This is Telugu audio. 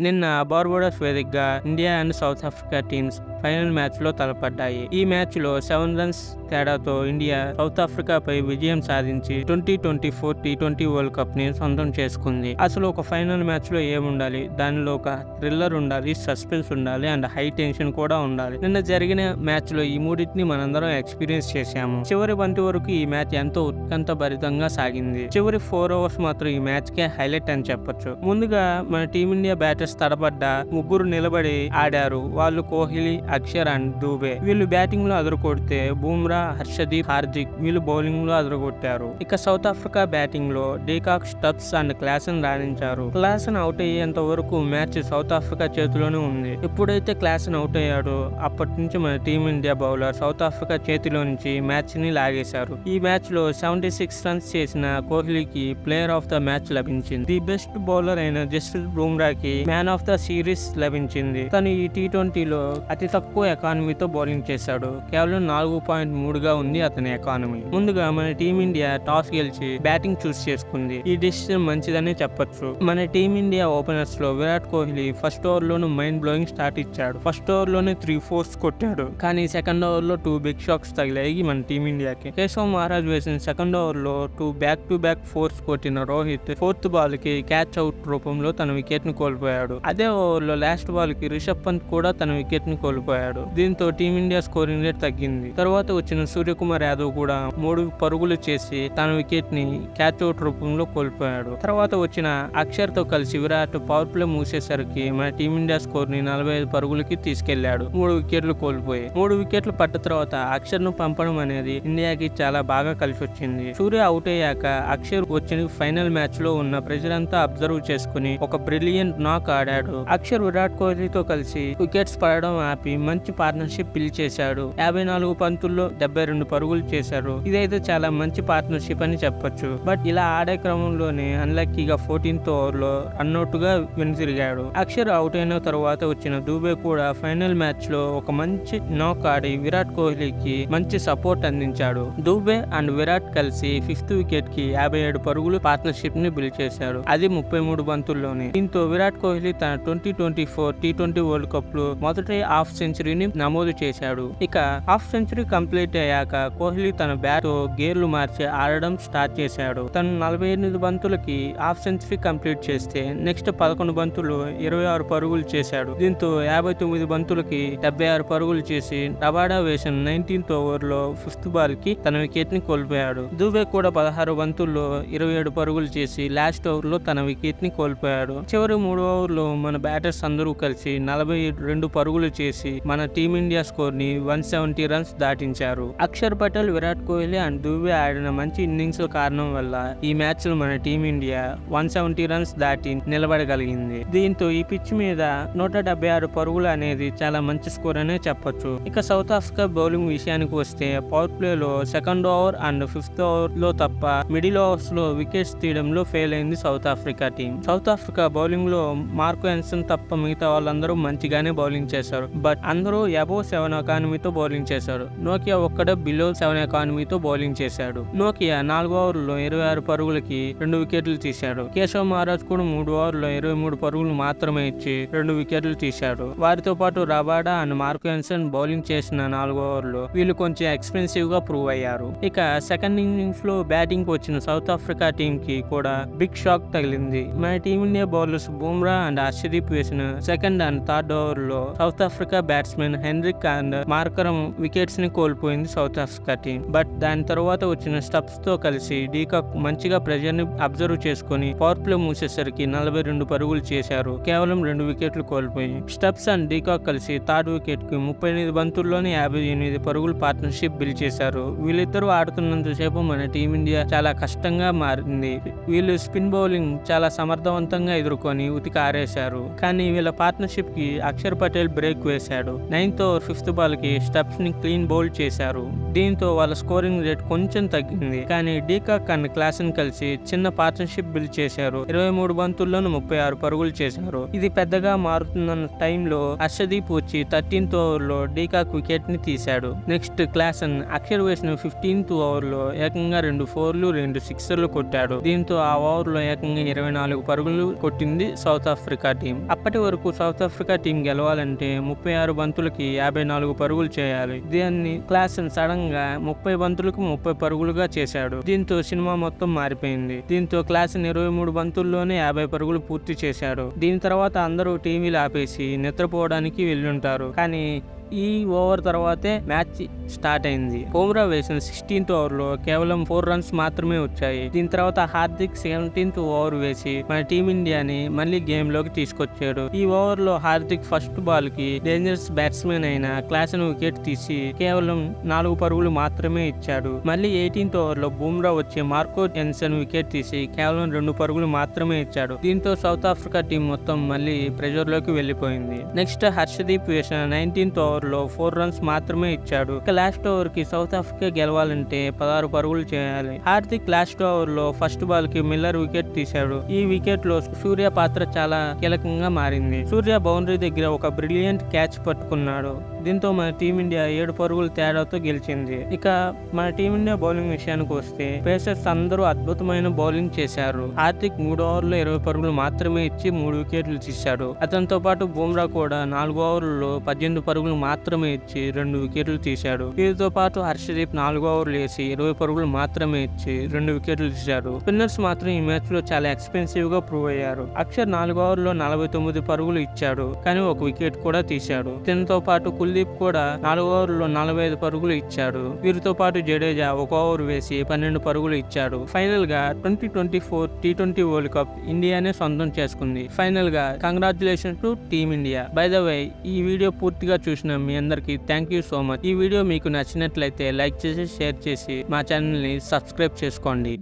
నిన్న బార్బడోస్ వేదికగా India and south Africa teams final match లో తలపడ్డాయి. ఈ మ్యాచ్ లో 7 రన్స్ తేడాతో ఇండియా సౌత్ ఆఫ్రికాపై విజయం సాధించి 2024 T20 వరల్డ్ కప్ ని సొంతం చేసుకుంది. అసలు ఒక ఫైనల్ మ్యాచ్ లో ఏముండాలి, దానిలో ఒక థ్రిల్లర్ ఉండాలి, సస్పెన్స్ ఉండాలి అండ్ హై టెన్షన్ కూడా ఉండాలి. నిన్న జరిగిన మ్యాచ్ లో ఈ మూడింటిని మనందరం ఎక్స్పీరియన్స్ చేశాము. చివరి బంతి వరకు ఈ మ్యాచ్ ఎంతో ఉత్కంఠ భరితంగా సాగింది. చివరి 4 ఓవర్స్ మాత్రం ఈ మ్యాచ్ కే హైలైట్ అని చెప్పొచ్చు. ముందుగా మన టీమిండియా బ్యాటర్స్ తడబడ్డ ముగ్గురు నిలబడి ఆడారు. వాళ్ళు కోహ్లీ, అక్షర్ అండ్ దూబే. వీళ్ళు బ్యాటింగ్ లో అదరకొడితే బూమ్రా, హర్షదీప్, హార్దిక్ వీళ్ళు బౌలింగ్ లో అదరగొట్టారు. ఇక సౌత్ ఆఫ్రికా బ్యాటింగ్ లో డీకాక్, స్టబ్స్ అండ్ క్లాసన్ రాణించారు. క్లాసన్ అవుట్ అయ్యేంత వరకు మ్యాచ్ సౌత్ ఆఫ్రికా చేతిలోనే ఉంది. ఎప్పుడైతే క్లాసన్ అవుట్ అయ్యాడో అప్పటి నుంచి మన టీమిండియా బౌలర్ సౌత్ ఆఫ్రికా చేతిలో నుంచి మ్యాచ్ ని లాగేశారు. ఈ మ్యాచ్ లో 76 రన్స్ చేసిన కోహ్లీకి ప్లేయర్ ఆఫ్ ద మ్యాచ్ లభించింది. ది బెస్ట్ బౌలర్ అయిన జస్ప్రీత్ బుమ్రాకి మ్యాన్ ఆఫ్ ద సిరీస్ లభించింది. తను ఈ T20లో అతి తక్కువ ఎకానమీతో బౌలింగ్ చేశాడు. కేవలం 4.3గా ఉంది అతని ఎకానమీ. ముందుగా మన టీమిండియా టాస్ గెలిచి బ్యాటింగ్ చూస్ చేసుకుంది. ఈ డిసిషన్ మంచిదని చెప్పొచ్చు. మన టీమిండియా ఓపెనర్స్ లో విరాట్ కోహ్లీ ఫస్ట్ ఓవర్ లోను మైండ్ బ్లోయింగ్ స్టార్ట్ ఇచ్చాడు. ఫస్ట్ ఓవర్ లోనే 3 4s కొట్టాడు. కానీ సెకండ్ ఓవర్ లో 2 బిగ్ షాక్స్ తగిలాయి మన టీమిండియాకి. కేశవ్ మహారాజ్ వేసిన సెకండ్ ఓవర్ లో 2 బ్యాక్ టు బ్యాక్ 4s కొట్టిన రోహిత్ ఫోర్త్ బాల్ కి క్యాచ్ అవుట్ రూపంలో తన వికెట్ ని కోల్పోయాడు. అదే ఓవర్ లో లాస్ట్ బాల్ కి రిషబ్ పంత్ కూడా తన వికెట్ ని కోల్పోయాడు. దీంతో టీమిండియా స్కోరింగ్ రేట్ తగ్గింది. తర్వాత వచ్చిన సూర్యకుమార్ యాదవ్ కూడా 3 పరుగులు చేసి తన వికెట్ ని క్యాచ్ అవుట్ రూపంలో కోల్పోయాడు. తర్వాత వచ్చిన అక్షర్ తో కలిసి విరాట్ పవర్ ప్లే మూసేసరికి మన టీమిండియా స్కోర్ ని 45 పరుగులకి తీసుకెళ్లాడు. 3 వికెట్లు కోల్పోయి 3 వికెట్లు పట్ట తర్వాత అక్షర్ ను పంపడం అనేది ఇండియాకి చాలా బాగా కలిసి వచ్చింది. సూర్య అవుట్ అయ్యాక అక్షర్ వచ్చిన ఫైనల్ మ్యాచ్ లో ఉన్న ప్రజలంతా అబ్జర్వ్ చేసుకుని ఒక బ్రిలియంట్ నాక్ ఆడాడు. అక్షర్ విరాట్ కోహ్లీతో కలిసి వికెట్స్ పడడం ఆపి మంచి పార్ట్నర్షిప్ బిల్డ్ చేశాడు. 54 పంతుల్లో 72 పరుగులు చేశారు. ఇదైతే చాలా మంచి పార్ట్నర్షిప్ అని చెప్పొచ్చు. బట్ ఇలా ఆడే క్రమంలోనే అన్లక్కీగా 14th ఓవర్ లో రన్అట్ గా వెనుతిరిగాడు. అక్షర్ అవుట్ అయిన తర్వాత వచ్చిన దూబే కూడా ఫైనల్ మ్యాచ్ లో ఒక మంచి నాక్ ఆడి విరాట్ కోహ్లీకి మంచి సపోర్ట్ అందించాడు. దూబే అండ్ విరాట్ కలిసి 5th వికెట్ కి 57 పరుగులు పార్ట్నర్షిప్ ని బిల్డ్ చేశారు. అది 33 బంతుల్లోనే. దీంతో విరాట్ కోహ్లీ తన 2024 T20 వరల్డ్ కప్ లో మొదటి హాఫ్ సెంచరీని నమోదు చేశాడు. ఇక హాఫ్ సెంచరీ కంప్లీట్ అయ్యాక కోహ్లీ తన బ్యాట్ తో గేర్లు మార్చి ఆడడం స్టార్ట్ చేశాడు. తను 48 బంతులకి హాఫ్ సెంచరీ కంప్లీట్ చేస్తే నెక్స్ట్ 11 బంతులు 26 పరుగులు చేశాడు. దీంతో 59 బంతులకి 76 పరుగులు చేసి రబాడా వేసిన 19th ఓవర్ లో 5th బాల్ కి తన వికెట్ ని కోల్పోయాడు. దూబే కూడా 16 బంతుల్లో 27 పరుగులు చేసి లాస్ట్ ఓవర్ లో తన వికెట్ ని కోల్పోయాడు. చివరి 3 ఓవర్లు మన బ్యాటర్స్ అందరూ కలిసి 42 పరుగులు చేసి మన టీమిండియా స్కోర్ ని 170 రన్స్ దాటించారు. అక్షర్ పటేల్, విరాట్ కోహ్లీ అండ్ దూబే ఆడిన మంచి ఇన్నింగ్స్ కారణం వల్ల ఈ మ్యాచ్ లో మన టీమిండియా 170 రన్స్ దాటి నిలబడగలిగింది. దీంతో ఈ పిచ్ మీద 176 పరుగులు అనేది చాలా మంచి స్కోర్ అనే చెప్పొచ్చు. ఇక సౌత్ ఆఫ్రికా బౌలింగ్ విషయానికి వస్తే పవర్ ప్లే లో second over and 5th over లో తప్ప మిడిల్ ఓవర్స్ లో వికెట్స్ తీయడంలో ఫెయిల్ అయింది south Africa team. South Africa bowling లో మార్కో ఎన్సన్ తప్ప మిగతా వాళ్ళందరూ మంచిగానే బౌలింగ్ చేశారు. బట్ అందరూ అబోవ్ 7 ఎకానమీతో బౌలింగ్ చేశారు. నోకియా ఒక్కడే బిలో 7 ఎకానమీతో బౌలింగ్ చేశాడు. నోకియా 4 ఓవర్లలో 26 పరుగులకి 2 వికెట్లు తీశాడు. కేశవ్ మహారాజ్ కూడా 3 ఓవర్లలో 23 పరుగులు మాత్రమే ఇచ్చి 2 వికెట్లు తీశాడు. వారితో పాటు రబాడా అండ్ మార్కో ఎన్సన్ బౌలింగ్ చేసిన 4 ఓవర్లు వీళ్ళు కొంచెం ఎక్స్పెన్సివ్ గా ప్రూవ్ అయ్యారు. ఇక సెకండ్ ఇన్నింగ్స్ లో బ్యాటింగ్ కు వచ్చిన సౌత్ ఆఫ్రికా టీం కి కూడా బిగ్ షాక్ తగిలింది. మన team India bowlers Bumrah and Harshdeep వేసిన సెకండ్ అండ్ థర్డ్ ఓవర్ లో south Africa batsmen Heinrich and Markram wickets ని కోల్పోయింది సౌత్ ఆఫ్రికా టీం. బట్ దాని తర్వాత వచ్చిన స్టబ్స్ తో కలిసి డీకాక్ మంచిగా ప్రెజర్ ని అబ్జర్వ్ చేసుకుని పవర్ ప్లే మూసేసరికి 42 పరుగులు చేశారు. కేవలం 2 వికెట్లు కోల్పోయి స్టబ్స్ అండ్ డీకాక్ కలిసి థర్డ్ వికెట్ కి 38 బంతుల్లోనే 58 పరుగులు పార్ట్నర్షిప్ బిల్డ్ చేశారు. వీళ్ళిద్దరూ ఆడుతున్నంతసేపు మన టీమిండియా చాలా కష్టంగా మారింది. వీళ్ళు స్పిన్ బౌలింగ్ చాలా సమర్థవంతంగా ఎదుర్కొని ఉతికి ఆరేశారు. కానీ వీళ్ళ పార్ట్నర్షిప్ కి అక్షర్ పటేల్ బ్రేక్ వేశాడు. 9th ఓవర్ 5th బాల్ కి స్టబ్స్ ని క్లీన్ బౌల్ చేశారు. దీంతో వాళ్ళ స్కోరింగ్ రేట్ కొంచెం తగ్గింది. కానీ డీకాక్ అండ్ క్లాసన్ కలిసి చిన్న పార్ట్నర్షిప్ బిల్డ్ చేశారు. 23 బంతుల్లోనూ 36 పరుగులు చేశారు. ఇది పెద్దగా మారుతున్న టైంలో హర్షదీప్ వచ్చి 13th ఓవర్ లో డీకాక్ వికెట్ ని తీశాడు. నెక్స్ట్ క్లాసన్ అక్షర్ వేసిన 15th ఓవర్ లో ఏకంగా 2 4లు 2 6లు కొట్టాడు. దీంతో ఆ ఓవర్ లో ఏకంగా 24 పరుగులు కొట్టింది సౌత్ ఆఫ్రికా ఆఫ్రికా టీం. అప్పటి వరకు సౌత్ ఆఫ్రికా టీం గెలవాలంటే 36 బంతులకి 54 పరుగులు చేయాలి. దీన్ని క్లాసెన్ సడన్ గా 30 బంతులకు 30 పరుగులుగా చేశాడు. దీంతో సినిమా మొత్తం మారిపోయింది. దీంతో క్లాసెన్ 23 బంతుల్లోనే 50 పరుగులు పూర్తి చేశాడు. దీని తర్వాత అందరూ టీవీలు ఆపేసి నిద్రపోవడానికి వెళ్ళుంటారు. కానీ ఈ ఓవర్ తర్వాతే మ్యాచ్ స్టార్ట్ అయింది. బుమ్రా వేసిన 16th ఓవర్లో కేవలం 4 రన్స్ మాత్రమే వచ్చాయి. దీని తర్వాత హార్దిక్ 17th ఓవర్ వేసి మన టీమిండియాని మళ్ళీ గేమ్ లోకి తీసుకొచ్చాడు. ఈ ఓవర్ లో హార్దిక్ ఫస్ట్ బాల్ కి డేంజరస్ బ్యాట్స్మెన్ అయిన క్లాసెన్ వికెట్ తీసి కేవలం 4 పరుగులు మాత్రమే ఇచ్చాడు. మళ్ళీ 18th ఓవర్లో బుమ్రా వచ్చి మార్కో జెన్సన్ వికెట్ తీసి కేవలం 2 పరుగులు మాత్రమే ఇచ్చాడు. దీంతో సౌత్ ఆఫ్రికా టీం మొత్తం మళ్ళీ ప్రెజర్ లోకి వెళ్లిపోయింది. నెక్స్ట్ హర్షదీప్ వేసిన 19th ఓవర్ లో 4 రన్స్ మాత్రమే ఇచ్చాడు. ఇక లాస్ట్ ఓవర్ కి సౌత్ ఆఫ్రికా గెలవాలంటే 16 పరుగులు చేయాలి. హార్దిక్ లాస్ట్ ఓవర్ లో ఫస్ట్ బాల్ కి మిల్లర్ వికెట్ తీశాడు. ఈ వికెట్ లో సూర్య పాత్ర చాలా కీలకంగా మారింది. సూర్య బౌండరీ దగ్గర ఒక బ్రిలియంట్ క్యాచ్ పట్టుకున్నాడు. దీంతో మన టీమిండియా 7 పరుగుల తేడాతో గెలిచింది. ఇక మన టీమిండియా బౌలింగ్ విషయానికి వస్తే పేసర్స్ అందరూ అద్భుతమైన బౌలింగ్ చేశారు. హార్దిక్ 3 ఓవర్లో 20 పరుగులు మాత్రమే ఇచ్చి 3 వికెట్లు తీశాడు. అతనితో పాటు బుమ్రా కూడా 4 ఓవర్లలో 18 పరుగులు మాత్రమే ఇచ్చి 2 వికెట్లు తీశాడు. వీరితో పాటు హర్షదీప్ 4 ఓవర్లు వేసి 20 పరుగులు మాత్రమే ఇచ్చి 2 వికెట్లు తీశాడు. స్పిన్నర్స్ మాత్రం ఈ మ్యాచ్ లో చాలా ఎక్స్పెన్సివ్ గా ప్రూవ్ అయ్యారు. అక్షర్ 4 ఓవర్లో 49 పరుగులు ఇచ్చాడు, కానీ ఒక వికెట్ కూడా తీశాడు. దీంతో పాటు కుల్దీప్ కూడా 4 ఓవర్లో 45 పరుగులు ఇచ్చాడు. వీరితో పాటు జడేజా 1 ఓవర్ వేసి 12 పరుగులు ఇచ్చాడు. ఫైనల్ గా 2024 T20 వరల్డ్ కప్ ఇండియానే సొంతం చేసుకుంది. ఫైనల్ గా congratulations to team India. By the way, ఈ వీడియో పూర్తిగా చూసిన మీ అందరికి థ్యాంక్ యూ సో మచ్. ఈ వీడియో మీకు నచ్చినట్లయితే లైక్ చేసి షేర్ చేసి మా ఛానల్ ని సబ్స్క్రైబ్ చేసుకోండి.